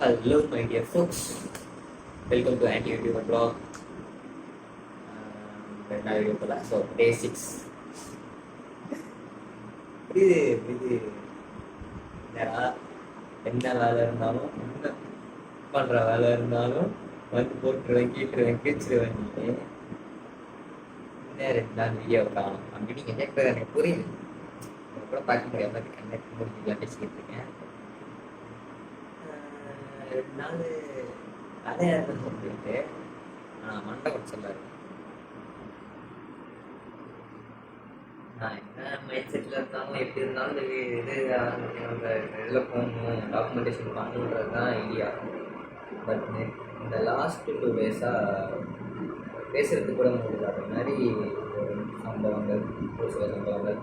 Hello, my dear folks. Welcome to Anti YouTuber Blog. So, day 6. இது என்னடா என்ன வேலை இருந்தாலும் என்ன பண்ணுற வேலை இருந்தாலும் வந்து போட்டுருவேன் கீட்டுருவேன் கிழிச்சிருவேன் நீ இன்னும் 2 நாள் வீடியோ காணும் அப்படி நீங்கள் கேட்குறது எனக்கு புரியுது. கூட பார்க்க முடியாம கண்ணெட் முடிஞ்சுக்கலாம் பேசிக்கிட்டு இருக்கேன். 2 நாள் வேலையாக இருந்தது சொல்லிட்டு மண்டபம் சொல்லாரு. நான் என்ன மைண்ட் செட்டில் இருந்தாலும் எப்படி இருந்தாலும் இதில் போகணும், டாக்குமெண்டேஷன் பண்ணணுன்றது தான் ஐடியா. பட் இந்த லாஸ்ட் 2 டேஸாக பேசுகிறதுக்கு கூட முடியல. அது மாதிரி ஒரு சம்பவங்கள், ஒரு சில சம்பவங்கள்.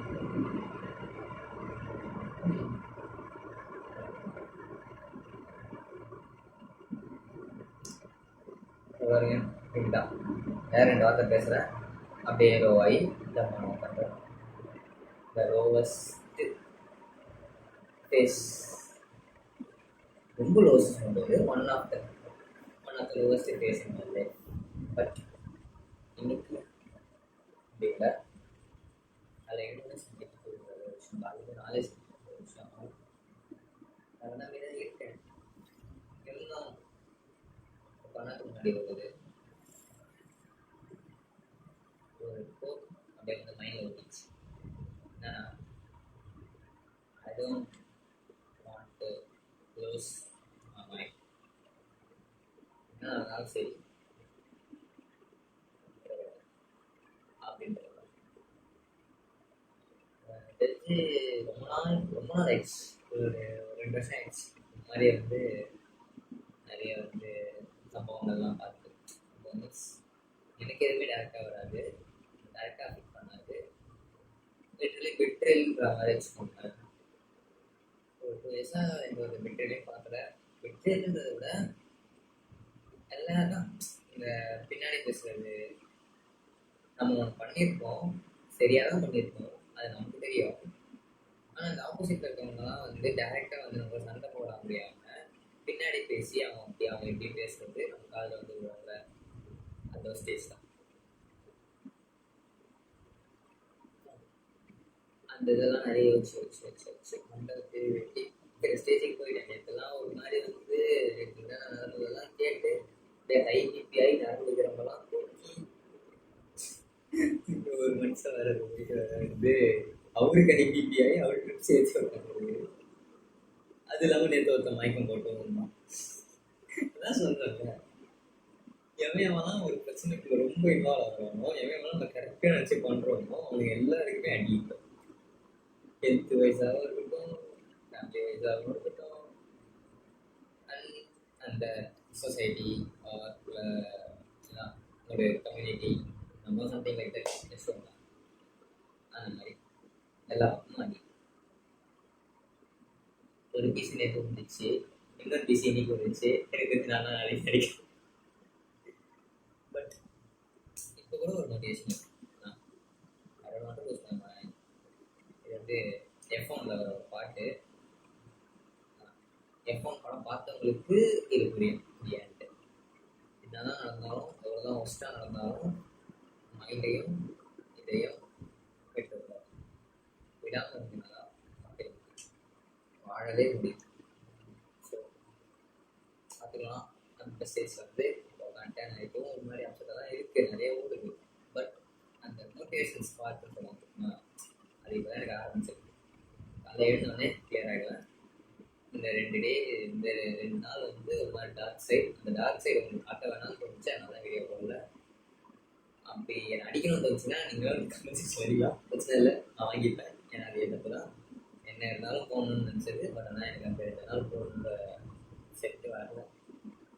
பாருங்க, இப்படிதான் வேறு 2 வார்த்தை பேசுகிறேன், அப்படியே லோவாகி ஜம்மான் பண்ணுறேன். The lowest phase, ரொம்ப லோவஸ்ட் சொல்றது one of the lowest phase in my life. But இன்னைக்கு அப்படி இல்லை. அதில் என்ன செஞ்சுட்டு ஒரு விஷயம், காலையில் நாலேஜ் ஒரு விஷயம், அதெல்லாம் தான் இருக்கேன். எல்லாம் பணத்துக்கு முன்னாடி வருது ஒரு கோட் அப்படியே வந்து மைண்டில் ஓடிச்சு. என்னன்னா, I don't want to lose my mind. என்ன இருந்தாலும் சரி அப்படின்றது தெரிஞ்சு ரொம்ப நாள் ஆயிடுச்சு. ஒரு 2 வருஷம் ஆயிடுச்சு. இந்த மாதிரி வந்து நிறைய வந்து சம்பவங்கள்லாம் பார்த்து எனக்கு எதுவுமே டேரெக்டாக வராது, டேரெக்டாக அஃபெக்ட் பண்ணாது. லிட்டரலி பெட்ரேல்ன்ற மாதிரி வச்சுக்கோங்க. ஒரு 2 வயசாக எந்த ஒரு பெட்ரேலையும் பார்க்கல. பெட்ரேல்ன்றதை விட எல்லாரும் இந்த பின்னாடி பேசுறது, நம்ம ஒன்று பண்ணியிருக்கோம், சரியாக தான் பண்ணியிருக்கோம், அது நமக்கு தெரியும். ஆனால் இந்த ஆப்போசிட்டில் இருக்கவங்கலாம் வந்து டேரெக்டாக வந்து நம்ம சண்டை போட முடியாமல் பின்னாடி பேசி அவங்க எப்படி பேசுறது நம்ம காதில் வந்து விடுவாங்க. அந்த ஸ்டேஜ் தான் அந்த இதெல்லாம் நிறைய வச்சு மண்டபத்து ஸ்டேஜுக்கு போயிட்டேன். நேற்றுலாம் ஒரு மாதிரி வந்து நடந்ததெல்லாம் கேட்டு ஹை பிபிஐ நடந்துக்கிறவங்கலாம் தூக்கி ஒரு மனுஷன் வேற வந்து அவருக்கு ஹை பிபிஐ அவருக்கு சேர்த்து வைக்கிறது. அது இல்லாமல் நேற்று ஒருத்த மயக்கம் போட்டு வந்தான். அதான் சொல்கிறேங்க, எவையெல்லாம் ஒரு பிரச்சனைக்குள்ள ரொம்ப இன்வால்வ் ஆகிறோமோ, எவையெல்லாம் நம்ம கரெக்டாக நினச்சி பண்ணுறோமோ, அவங்க எல்லாருக்குமே அடிப்போம். ஹெல்த் வைஸாகவும் இருக்கட்டும், ஃபேமிலி வைஸாகவும் இருக்கட்டும், அண்ட் அந்த சொசைட்டி ஒரு கம்யூனிட்டி, நம்ம சம்திங் லைக் தட் சொல்லலாம். அந்த மாதிரி எல்லாருக்கும் அடி. ஒரு பிசி நேற்று வந்துச்சு, இன்னொரு பிசி இன்னைக்கு வந்துச்சு. எனக்கு நல்லா நாளைக்கு கிடைக்கும். பட் இப்போ கூட ஒரு மோட்டிவேஷன் இருக்கு. இது வந்து எஃப்எம்ல வர ஒரு பாட்டு. எஃப்எம் படம் பார்த்தவங்களுக்கு இது புரியும். என்னதான் நடந்தாலும், எவ்வளோதான் ஒஸ்ட்டாக நடந்தாலும் மைண்டையும் இதையும் விட்டு விடாமல் இருந்ததுனால வாழவே முடியும். ஸோ பார்த்துக்கலாம். அந்த ஸ்டேஜ் வந்து இப்போவும் ஒரு மாதிரி அப்செட்டாக தான் இருக்குது, நிறைய ஓடுது. பட் அந்த மோட்டிவேஷன்ஸ் பார்த்து சொல்லுவாங்க, அது இப்போ தான் எனக்கு ஆரம்பிச்சிருக்கு. காலையில் எழுந்தோடனே கிளியர் ஆகிடுவேன். இந்த 2 நாள் வந்து ஒரு மாதிரி டார்க் சைட். அந்த டார்க் சைடு உங்களுக்கு காட்ட வேணாம்னு தோணுச்சு, அதனால தான் வீடியோ போடல. அப்படி என்னை அடிக்கணும்னு தோணுச்சுன்னா நீங்களும் கமெண்ட்ஸ் வரலாம், பிரச்சனை இல்லை, நான் வாங்கிப்பேன். ஏன்னா அது தப்பு தான். என்ன இருந்தாலும் போகணும்னு நினச்சது. பட் ஆனால் எனக்கு அந்த 2 நாள் போகணுன்ற செட்டு வரல.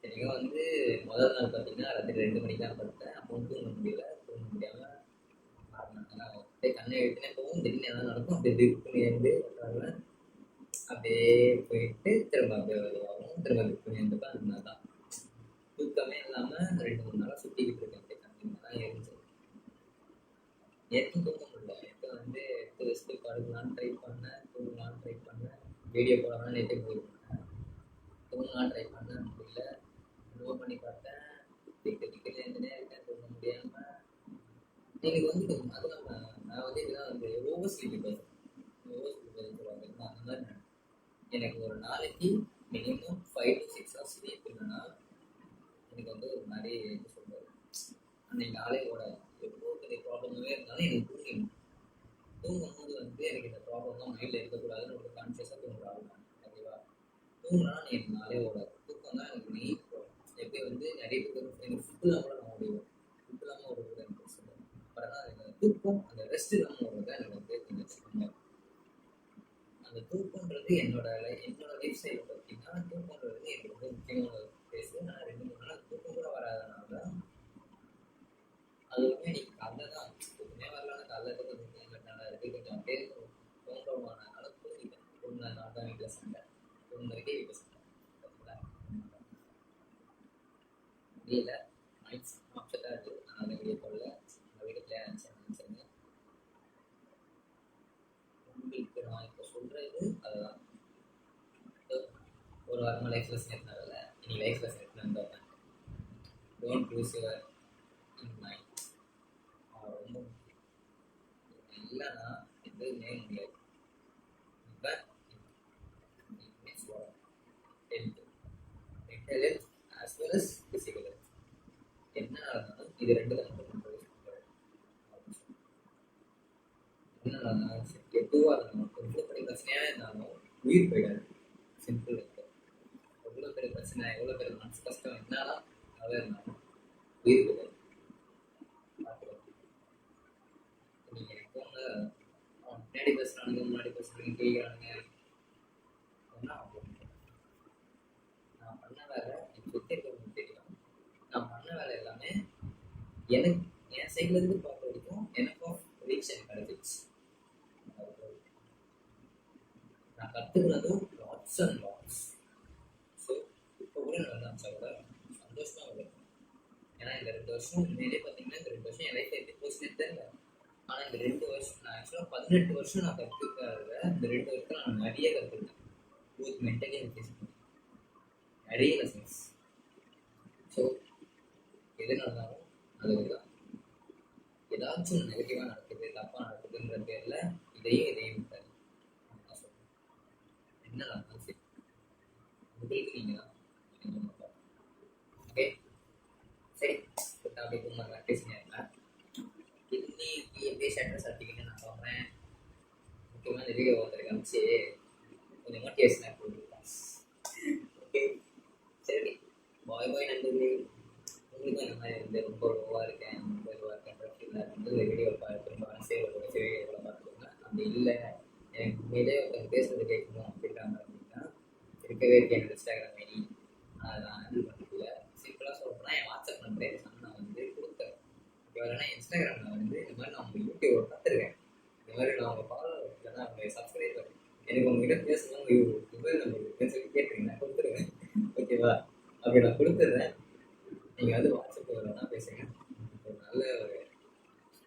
எனக்கும் வந்து முதல் நாள் பார்த்தீங்கன்னா ராத்திரி 2 மணிக்கு தான் படுத்தேன். அப்போ தூங்க முடியல. தூங்க முடியாமல் அப்படியே கண்ணை எழுத்துனே போகும். திடீர்னு என்ன நடக்கும், அப்படி திருப்பி இருந்து வருவேன். அப்படியே போயிட்டு திரும்ப அப்படியே வருவாங்க, திரும்ப திருப்பி இருந்துப்பேன். அந்த மாதிரி தான் தூக்கமே இல்லாமல் 2-3 நாளாக சுற்றிக்கிட்டு இருக்கேன். அப்படியே கண்டிப்பாக தான் இருந்துச்சு. நேற்று தூங்க முடியல. நேற்று வந்து ரெஸ்ட்டு படுக்கலான்னு ட்ரை பண்ணேன், தூங்கலான்னு ட்ரை பண்ணேன், வீடியோ போடலாம்னு நேற்று போயிருக்கேன். அதெல்லாம் ட்ரை பண்ண முடியல. ரிமூவ் பண்ணி பார்த்தேன். டிக்கெட் எழுந்துனே இருக்கேன், தூங்க முடியாம. எனக்கு வந்து அது நான் வந்து இதுதான் வந்து ஓவர் ஸ்லீப்பர் சொல்லுவாங்க. அந்த மாதிரி எனக்கு ஒரு நாளைக்கு மினிமம் 5 to 6 hours ஸ்லீப் இல்லைன்னா எனக்கு வந்து ஒரு மாதிரி எப்படி சொல்றது, அன்னைக்கு நாளே ஓடாது. எவ்வளோ பெரிய ப்ராப்ளமே இருந்தாலும் எனக்கு தூங்கிடணும். தூங்கும்போது வந்து எனக்கு இந்த ப்ராப்ளம்லாம் மைண்டில் இருக்கக்கூடாதுன்னு ஒரு கான்சியஸாக தூங்குறாங்க. ஓகேவா? தூங்கினா எனக்கு நாளே ஓடாது. தூக்கம் தான் எனக்கு மெயின் ப்ராப்ளம். எப்படி வந்து நிறைய பேர் எனக்கு ஃபுட் இல்லாமல் கூட நான் ஓடிடுவேன். ஃபுட் இல்லாமல் ஓடுறது எனக்கு சொல்லுவேன். பட் ஆனால் எனக்கு தூக்கம், அந்த ரெஸ்ட் இல்லாமல் ஓடுறது தான் எனக்கு வந்து கொஞ்சம் சிரமமாக. அந்த தூக்கம்ன்றது என்னோட லைஃப் ஸ்டைலை பார்த்தீங்கன்னா, தூக்கம்ன்றது எனக்கு ரொம்ப முக்கியமான பேசு. நான் 2-3 நாள் தூக்கம் கூட வராதனால அது வந்து இன்னைக்கு காலைல தான் தூக்கமே வரலான காலைல கொஞ்சம் நல்லா இருக்கு, கொஞ்சம் அப்படியே தோன்றமானால தூங்கிட்டேன். தூங்கின நாள் தான் வீட்டில் சண்டை, தூங்கினதுக்கே வீட்டில் சண்டை. முடியல, மைண்ட் அப்செட்டாக இருக்குது. அதனால வீடியோ காலில் எங்கள் வீட்டுக்குள்ளே நினச்சேங்க. உங்களுக்கு நான் இப்போ சொல்கிறது அதுதான். ஒரு வாரமாக லைஃப் லெசன் எடுத்தாங்கல்ல, இன்னைக்கு லைஃப் லெசன் எடுத்துன்னு வந்தேன். Don't lose your mind. ரொம்ப முக்கியம். இல்லைன்னா எதுவுமே முடியாது. இப்போ mental health as well as physical health என்ன நடந்தாலும் இது ரெண்டு தான் மட்டும் என்ன நடந்தாலும் சரி, எதுவாக இருந்தாலும் எவ்வளோ பெரிய பிரச்சனையாக இருந்தாலும் உயிர் போயிடாது. சிம்பிள் இருக்கு. எவ்வளோ பெரிய பிரச்சனை, எவ்வளோ பெரிய மனசு கஷ்டம் என்னதான் அதாக இருந்தாலும் உயிர் போயிடாது. நீங்கள் எனக்கு போங்க, அவன் முன்னாடி பேசுகிறானுங்க, முன்னாடி பேசுகிறீங்க, கேட்குறானுங்க. நான் பண்ண வேலை எனக்கு சுற்றி இருக்கிறவங்களுக்கு தெரியும். நான் பண்ண வேலை எல்லாமே எனக்கு என் சைட்லேருந்து பார்த்த வரைக்கும் எனக்கும் ரீச் எனக்கு கிடைச்சிச்சு. நான் கற்றுக்கிறதும் லாட்ஸ் அண்ட் லாட்ஸ். ஸோ இப்போ கூட நான் நினச்சா கூட சந்தோஷமாக வரும். ஏன்னா இந்த 2 வருஷம் உண்மையிலே பார்த்தீங்கன்னா, இந்த 2 வருஷம் என் லைஃப் எப்படி போச்சுன்னே தெரியல. ஆனால் இந்த 2 வருஷம் நான் ஆக்சுவலாக 18 வருஷம் நான் கற்றுக்காத இந்த 2 வருஷம் நான் நிறைய கற்றுக்கிட்டேன். போத் மென்டலி அண்ட் ஃபிசிக்கலி நிறைய லெசன்ஸ். ஸோ எது நடந்தாலும் அது தான் ஏதாச்சும் நெகட்டிவாக நடக்குது, தப்பாக நடக்குதுன்ற பேரில் இதையும் விட்டாரு. நான் சொல்கிறேன், என்ன நடந்தாலும் சரி உங்களுக்கு நீங்கள் தான். ஓகே, சரி. அப்படியே தூங்க பேசினேன். இன்னைக்கு எப்படி ஷட்டர் சர்டிஃபிகேட் நான் சொல்கிறேன். முக்கியமாக இந்த வீடியோ ஒருத்தருக்கு அனுப்பிச்சு கொஞ்சம் மோட்டிவேஷனாக கொடுத்துருக்கேன். ஓகே, சரி. பாய் பாய் நண்பர்களே. உங்களுக்கும் இந்த மாதிரி வந்து ரொம்ப லோவாக இருக்கேன், ரொம்ப லோவாக இருக்கேன் ஃபீலாக வந்து இந்த வீடியோ திரும்ப வீடியோவில் பார்த்துக்கோங்க. அப்படி இல்லை எனக்கு உண்மையிலே ஒருத்தர் பேசுறது கேட்கணும் அப்படின்றாங்க அப்படின்னா இருக்கவே இருக்கு என்னோட இன்ஸ்டாகிராம் ஐடி. அதை நான் ஹேண்டில் பண்ணுறதுல சிம்பிளாக சொல்லணும்னா என் வாட்ஸ்அப் நம்பரே நான் வந்து கொடுத்தேன். இப்போ இல்லைனா இன்ஸ்டாகிராமில் வந்து இந்த மாதிரி நான் உங்கள் யூடியூப்பை பார்த்துருக்கேன். இந்த மாதிரி நான் உங்கள் ஃபாலோ இல்லைன்னா உங்கள் சப்ஸ்கிரைபர் எனக்கு உங்ககிட்ட பேசணும் மொபைல் நம்பர் இருக்குன்னு சொல்லி கேட்டுருங்க, நான் கொடுத்துருவேன். ஓகேவா? அப்படி நான் கொடுத்துட்றேன். நீங்கள் வந்து வாட்ஸ்அப்பில் வேணா பேசுங்க. ஒரு நல்ல ஒரு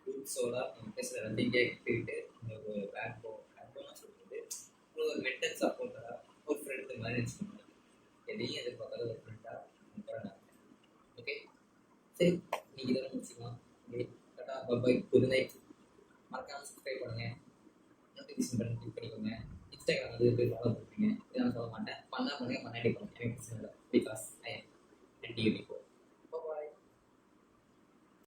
குட் சோலாக நம்ம பேசுகிற எல்லாத்தையும் கேட்டுக்கிட்டு உங்களுக்கு ஒரு பேக்போனாக சொல்கிறது உங்களுக்கு ஒரு மென்டல் சப்போர்ட்டராக ஒரு ஃப்ரெண்டு மாதிரி வச்சுக்கோங்க. எதையும் எதிர்பார்க்காத ஒரு ஃப்ரெண்டாக நான். ஓகே, சரி. நீங்கள் இதெல்லாம் முடிச்சுக்கலாம். ஓகே, டாடா, பாய், குட் நைட். மறக்காமல் சப்ஸ்கிரைப் பண்ணுங்கள், நோட்டிஃபிகேஷன் பண்ணி கிளிக் பண்ணிக்கோங்க. இன்ஸ்டாகிராம் வந்து போய் ஃபாலோ பண்ணுறீங்க, இதை நான் சொல்ல மாட்டேன். பண்ணால் பண்ணுங்கள், பண்ணாடி பண்ணுங்க, எனக்கு பிரச்சனை இல்லை. Because I am